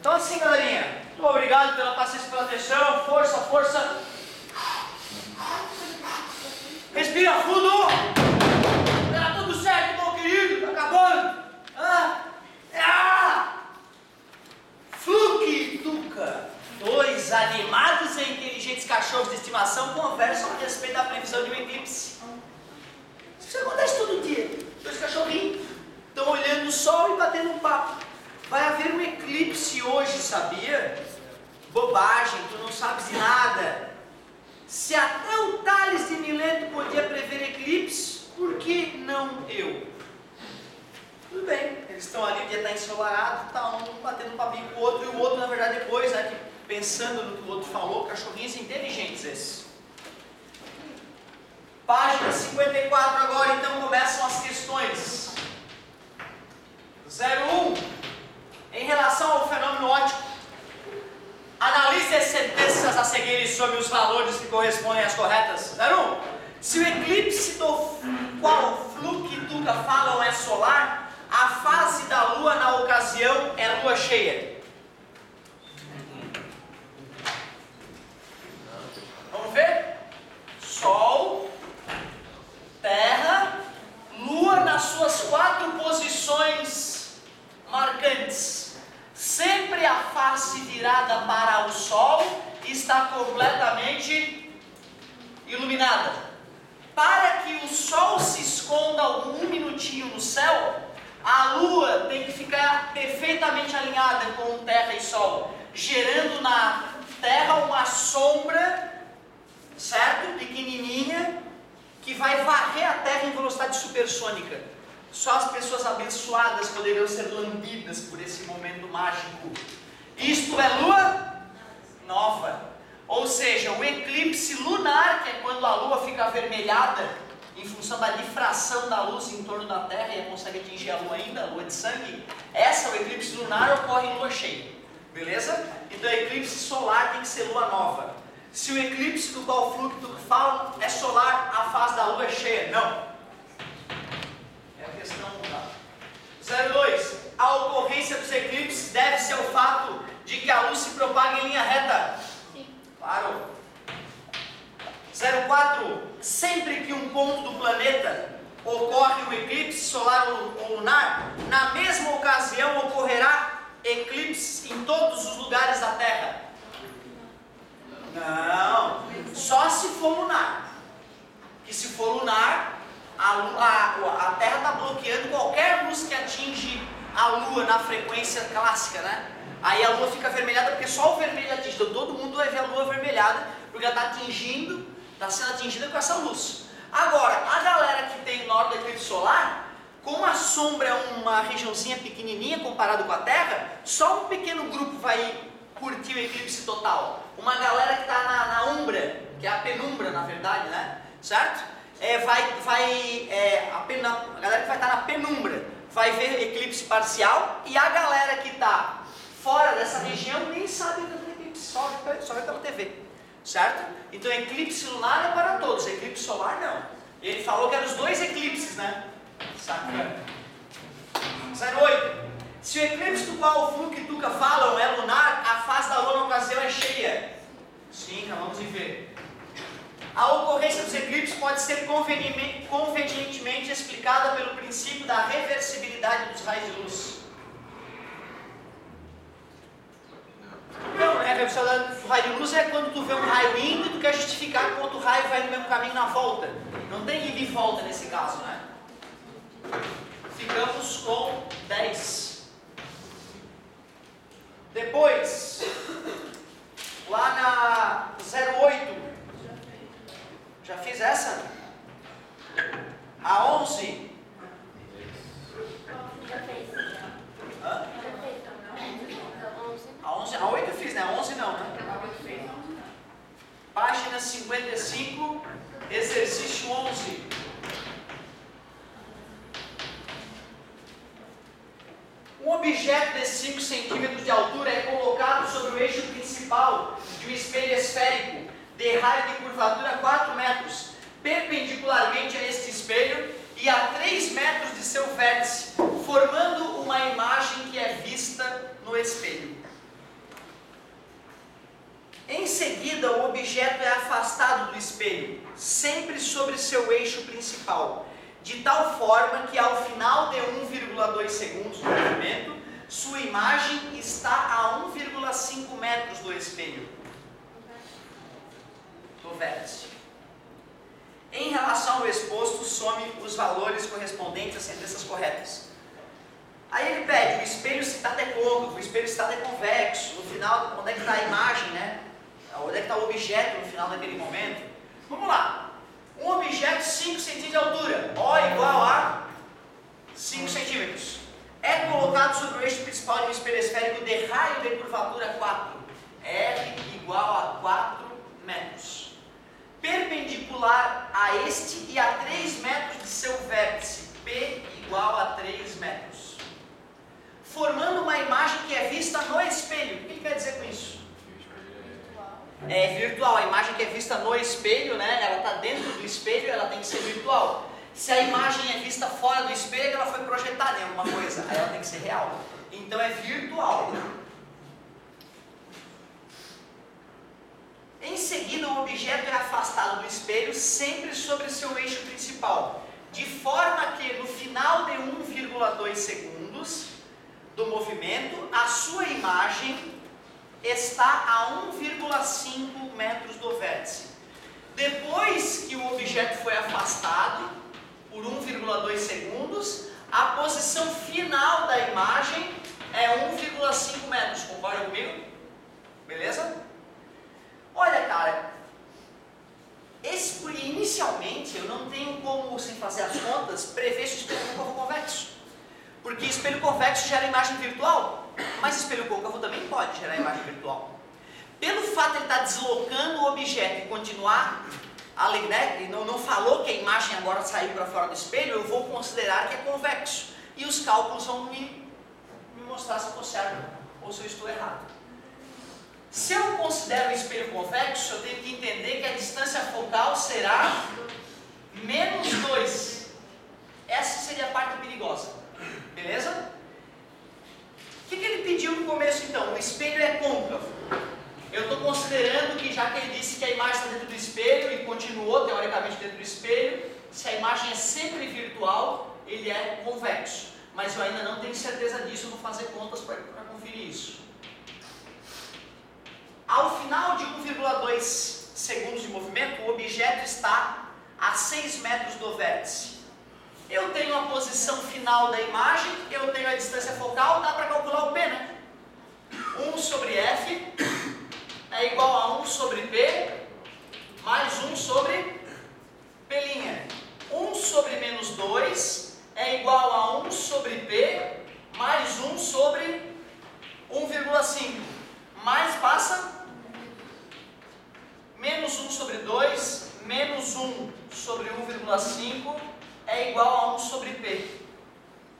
Então assim, galerinha, muito obrigado pela paciência, pela atenção, força, força. Respira fundo. Tá tudo certo, meu querido, tá acabando. Fluke e Tuca, dois animados e inteligentes cachorros de estimação conversam a respeito da previsão de um eclipse. Isso acontece todo dia. Dois cachorrinhos estão olhando o sol e batendo um papo. Vai haver um eclipse hoje, sabia? Bobagem, tu não sabes de nada. Se até o Tales de Mileto podia prever eclipse, por que não eu? Tudo bem, eles estão ali, o dia está ensolarado, tá um batendo um papinho com o outro, e o outro, na verdade, depois, né, pensando no que o outro falou, cachorrinhos inteligentes esses. Página 54 agora, então, começam as questões. 01. Em relação ao fenômeno óptico, analise as sentenças a seguir sobre os valores que correspondem às corretas. 01. Se o eclipse do qual Fluke e Tuca falam é solar, a fase da Lua na ocasião é Lua cheia. Vamos ver? Sol, Terra, Lua nas suas 4 posições marcantes. Sempre a face virada para o Sol está completamente iluminada. Para que o Sol se esconda um minutinho no céu, a Lua tem que ficar perfeitamente alinhada com Terra e Sol, gerando na Terra uma sombra, certo? Pequenininha, que vai varrer a Terra em velocidade supersônica. Só as pessoas abençoadas poderiam ser lambidas por esse momento mágico. Isto é Lua nova. Ou seja, o eclipse lunar, que é quando a Lua fica avermelhada, em função da difração da luz em torno da Terra e consegue atingir a Lua ainda, a Lua de sangue, essa, o eclipse lunar, ocorre em Lua cheia. Beleza? Então, eclipse solar tem que ser Lua nova. Se o eclipse do qual Fluke e Tuca falam é solar, a fase da Lua é cheia. Não. É a questão da 02. A ocorrência dos eclipses deve-se ao fato de que a luz se propaga em linha reta. Sim. Claro. 04. Sempre que um ponto do planeta ocorre um eclipse solar ou lunar, na mesma ocasião ocorrerá eclipse em todos os lugares da Terra. Não, só se for lunar. Que se for lunar, a Terra está bloqueando qualquer luz que atinge a Lua na frequência clássica, né? Aí a Lua fica avermelhada porque só o vermelho atinge. Então todo mundo vai ver a Lua avermelhada porque ela está sendo atingida com essa luz. Agora, a galera que tem na hora do eclipse solar, como a sombra é uma regiãozinha pequenininha comparado com a Terra, só um pequeno grupo vai curtir o eclipse total. Uma galera que está na umbra, que é a penumbra na verdade, né? Certo? A galera que vai estar na penumbra vai ver eclipse parcial, e a galera que está fora dessa região nem sabe o que é eclipse, só vê pela TV. Certo? Então eclipse lunar é para todos, eclipse solar não. Ele falou que eram os dois eclipses, né? Sacana. 08. Se o eclipse do qual o Fluke e Tuca falam é lunar, a fase da Lua na ocasião é cheia. Sim, vamos ver. A ocorrência dos eclipses pode ser convenientemente explicada pelo princípio da reversibilidade dos raios de luz. Não, né? A reversibilidade do raio de luz é quando tu vê um raio indo e tu quer justificar que o outro raio vai no mesmo caminho na volta. Não tem ida e volta nesse caso, né? Ficamos com 10. Depois, lá na 08, já fiz essa? A 11. Já fez. Hã? Já fez, A 11, a 8 eu fiz, né? A 11 não, né? Página 55, exercício 11. Um objeto de 5 centímetros de altura é colocado sobre o eixo principal de um espelho esférico de raio de curvatura 4 metros, perpendicularmente a este espelho e a 3 metros de seu vértice, formando uma imagem que é vista no espelho. seguida, o objeto é afastado do espelho, sempre sobre seu eixo principal, de tal forma que ao final de 1,2 segundos do movimento, sua imagem está a 1,5 metros do espelho, do vértice. Em relação ao exposto, some os valores correspondentes às sentenças corretas. Aí ele pede, o espelho se está decôncavo, o espelho se está deconvexo, no final, onde é que está a imagem, né? Onde é que está o objeto no final daquele momento? Vamos lá. Um objeto 5 centímetros de altura, O igual a 5 centímetros. É colocado sobre o eixo principal de um espelho esférico de raio de curvatura 4. R igual a 4 metros. Perpendicular a este e a 3 metros de seu vértice. P igual a 3 metros. Formando uma imagem que é vista no espelho. O que ele quer dizer com isso? É virtual. A imagem que é vista no espelho, né? Ela está dentro do espelho, ela tem que ser virtual. Se a imagem é vista fora do espelho, ela foi projetada em alguma coisa. Aí ela tem que ser real. Então é virtual. Em seguida, o objeto é afastado do espelho sempre sobre seu eixo principal, de forma que no final de 1,2 segundos do movimento, a sua imagem está a 1,5 metros do vértice. Depois que o objeto foi afastado por 1,2 segundos, a posição final da imagem é 1,5 metros. Concorda comigo? Beleza? Olha, cara, inicialmente eu não tenho como, sem fazer as contas, prever se o espelho côncavo é convexo. Porque espelho convexo gera imagem virtual, mas espelho côncavo também pode gerar imagem virtual. Pelo fato de ele estar deslocando o objeto e continuar, né, ele não falou que a imagem agora saiu para fora do espelho, eu vou considerar que é convexo. E os cálculos vão me mostrar se eu estou certo ou se eu estou errado. Se eu considero o espelho convexo, eu tenho que entender que a distância focal será menos 2. Essa seria a parte perigosa. Beleza? O que ele pediu no começo então? O espelho é côncavo. Eu estou considerando que, já que ele disse que a imagem está dentro do espelho e continuou teoricamente dentro do espelho, se a imagem é sempre virtual, ele é convexo. Mas eu ainda não tenho certeza disso, eu vou fazer contas para conferir isso. Ao final de 1,2 segundos de movimento, o objeto está a 6 metros do vértice. Eu tenho a posição final da imagem, eu tenho a distância focal, dá para calcular o P, né? 1 sobre F é igual a 1 sobre P, mais 1 sobre P'. 1 sobre menos 2 é igual a 1 sobre P, mais 1 sobre 1,5. Mais passa menos 1 sobre 2, menos 1 sobre 1,5 é igual a 1 sobre P.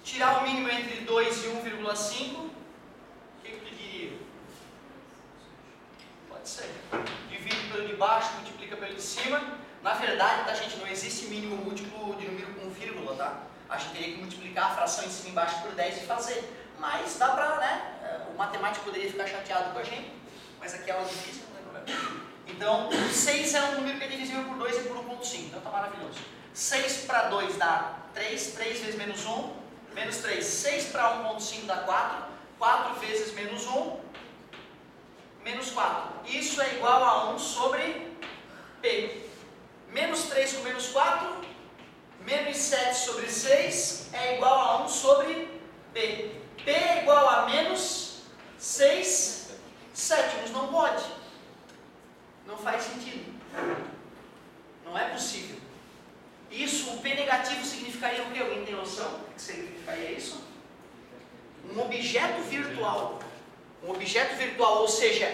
Tirar o mínimo entre 2 e 1,5, o que eu diria? Pode ser. Divide pelo de baixo, multiplica pelo de cima. Na verdade, tá, gente, não existe mínimo múltiplo de número com vírgula, tá? A gente teria que multiplicar a fração em cima e embaixo por 10 e fazer. Mas dá pra, né? O matemático poderia ficar chateado com a gente, mas aqui é algo difícil, não tem problema. Então, 6 é um número que é divisível por 2 e por 1,5, então tá maravilhoso. 6 para 2 dá 3, 3 vezes menos 1, menos 3. 6 para 1,5 dá 4, 4 vezes menos 1, menos 4. Isso é igual a 1 sobre P. Menos 3 com menos 4, menos 7 sobre 6 é igual a 1 sobre P. P é igual a menos 6 sétimos. Não pode. Não faz sentido. Não é possível. Isso, o P negativo significaria o quê? Alguém tem noção do que significaria isso? Um objeto virtual. Um objeto virtual, ou seja,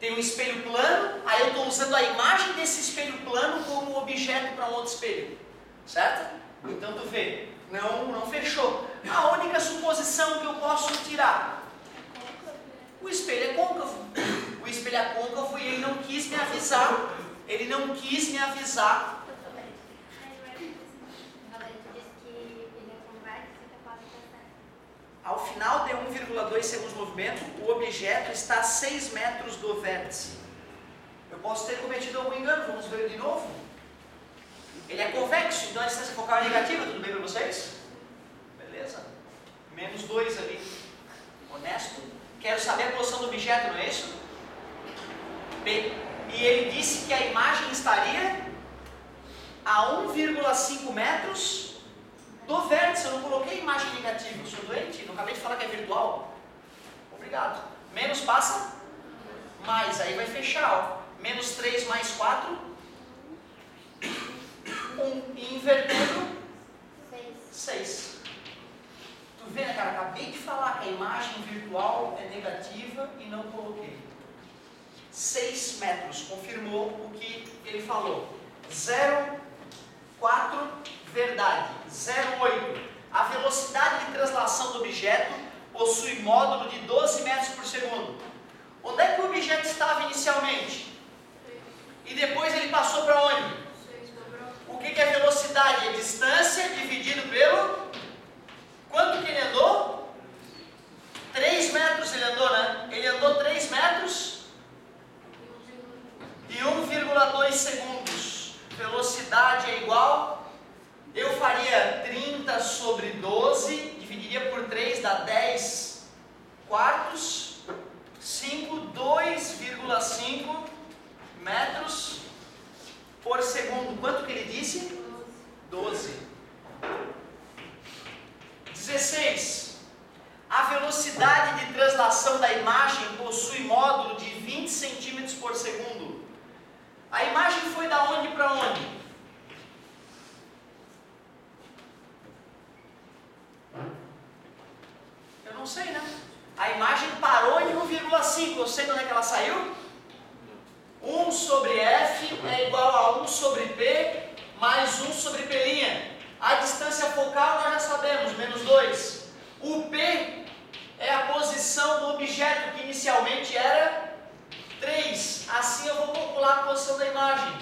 tem um espelho plano, aí eu estou usando a imagem desse espelho plano como objeto para um outro espelho. Certo? Então tu vê, não fechou. A única suposição que eu posso tirar: o espelho é côncavo. O espelho é côncavo e ele não quis me avisar. Ele não quis me avisar. Ao final de 1,2 segundos de movimento, o objeto está a 6 metros do vértice. Eu posso ter cometido algum engano, vamos ver de novo. Ele é convexo, então a distância focal é negativa, tudo bem para vocês? Beleza? Menos 2 ali. Honesto. Quero saber a posição do objeto, não é isso? B. E ele disse que a imagem estaria a 1,5 metros do vértice. Eu não coloquei imagem negativa, eu sou doente, não acabei de falar que é virtual. Obrigado. Menos passa mais, aí vai fechar, ó. Menos 3 mais 4, 1. E invertendo, 6. Tu vê, né, cara? Acabei de falar que a imagem virtual é negativa e não coloquei. 6 metros, confirmou o que ele falou. 0,4, verdade. 0,8. A velocidade de translação do objeto possui módulo de 12 metros por segundo. Onde é que o objeto estava inicialmente? E depois ele passou para onde? O que é velocidade? É distância dividido pelo... Quanto que ele andou? 3 metros ele andou, né? Ele andou 3 metros e 1,2 segundos. Velocidade é igual... Eu faria 30 sobre 12, dividiria por 3, dá 10 quartos. 2,5 metros por segundo. Quanto que ele disse? 12. 16. A velocidade de translação da imagem possui módulo de 20 centímetros por segundo. A imagem foi da onde para onde? Eu não sei, né? A imagem parou em 1,5. Eu sei de onde é que ela saiu? 1 sobre F é igual a 1 sobre P mais 1 sobre P'. A distância focal nós já sabemos, menos 2. O P é a posição do objeto que inicialmente era 3. Assim eu vou calcular a posição da imagem.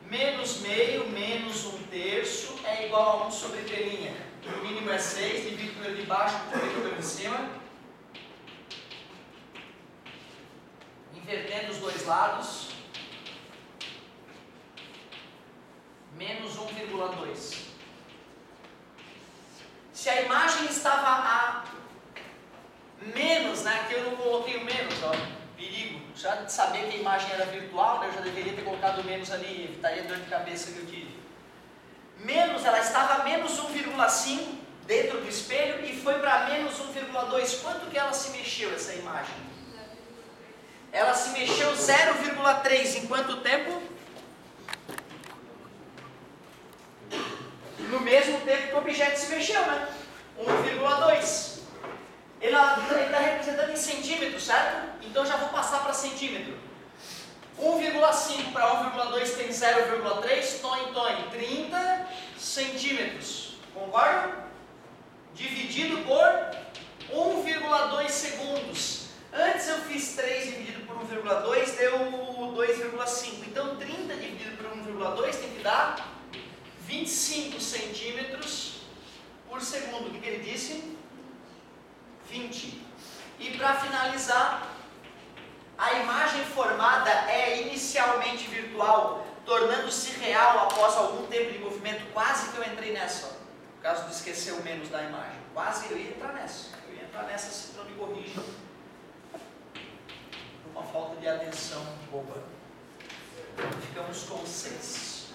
Menos meio, menos 1/3 é igual a 1 sobre P'. O mínimo é 6, divido pelo de baixo, divido pelo de cima. Invertendo os dois lados, menos 1,2. Se a imagem estava a menos, né? Aqui eu não coloquei o menos, ó, perigo. Já de saber que a imagem era virtual, né, eu já deveria ter colocado o menos ali, evitaria a dor de cabeça que eu tive. Menos, ela estava a menos 1,5 dentro do espelho e foi para menos 1,2. Quanto que ela se mexeu, essa imagem? Ela se mexeu 0,3. Em quanto tempo? No mesmo tempo que o objeto se mexeu, né? 1,2. Ele está representando em centímetros, certo? Então já vou passar para centímetro. 1,5 para 1,2 tem 0,3. Toin, 30 centímetros. Concorda? Dividido por 1,2 segundos. Antes eu fiz 3 dividido por 1,2, deu 2,5. Então 30 dividido por 1,2 tem que dar 25 centímetros por segundo. O que ele disse? 20. E para finalizar, a imagem formada é inicialmente virtual, tornando-se real após algum tempo de movimento. Quase que eu entrei nessa, ó. Por causa de esquecer o menos da imagem. Quase eu ia entrar nessa. Eu ia entrar nessa se não me corrija. Uma falta de atenção boba. Ficamos com 6.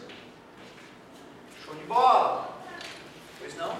Show de bola? Pois não?